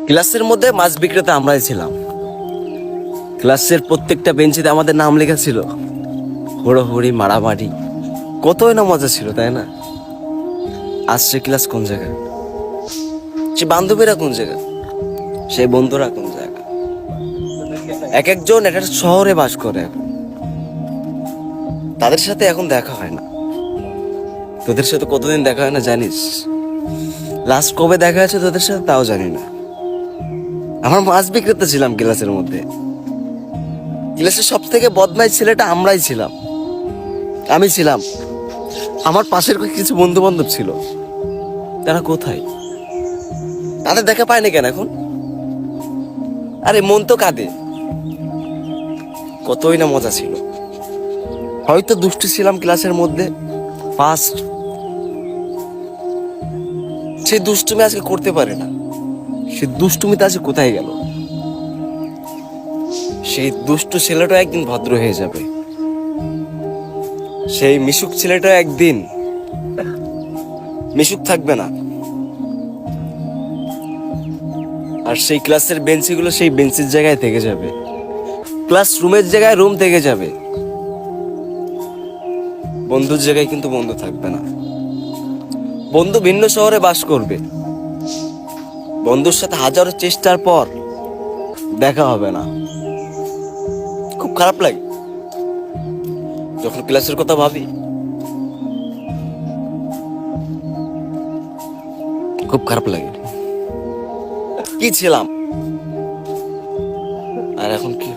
ক্লাসের মধ্যে মাছ বিক্রেতা আমরাই ছিলাম। ক্লাসের প্রত্যেকটা বেঞ্চিতে আমাদের নাম লেখা ছিল। হুড়োহুড়ি মারামারি কতই না মজা ছিল, তাই না? আজ সে ক্লাস কোন জায়গায়, সে বান্ধবীরা কোন জায়গায়, সেই বন্ধুরা কোন জায়গায়? এক একজন একটা শহরে বাস করে এখন। তাদের সাথে এখন দেখা হয় না। তোদের সাথে কতদিন দেখা হয় না জানিস? লাস্ট কবে দেখা আছে তোদের সাথে তাও জানি না। আমার মাছ বিক্রেতা ছিলাম ক্লাসের মধ্যে। ক্লাসের সব থেকে বদমাইশ ছেলেটা আমরাই ছিলাম, আমি ছিলাম। আমার পাশের কিছু বন্ধু বান্ধব ছিল, তারা কোথায়? তাদের দেখা পায়নি কেন এখন? আরে মন তো কাঁদে। কতই না মজা ছিল। হয়তো দুষ্টু ছিলাম ক্লাসের মধ্যে ফার্স্ট, সেই দুষ্টুমি আজকে করতে পারে না। সে দুষ্টুমিতে আজকে কোথায় গেল? সেই দুষ্টু ছেলেটা একদিন ভদ্র হয়ে যাবে। সেই মিশুক ছেলেটা একদিন মিশুক থাকবে না। আর সেই ক্লাসের বেঞ্চিগুলো সেই বেঞ্চের জায়গায় থেকে যাবে, ক্লাস রুমের জায়গায় রুম থেকে যাবে। বন্ধুর জায়গায় কিন্তু বন্ধু থাকবে না। বন্ধু ভিন্ন শহরে বাস করবে। বন্ধুর সাথে হাজারো চেষ্টার পর দেখা হবে না। খুব খারাপ লাগে যখন ক্লাসের কথা ভাবি। খুব খারাপ লাগে। কি ছিলাম আর এখন কি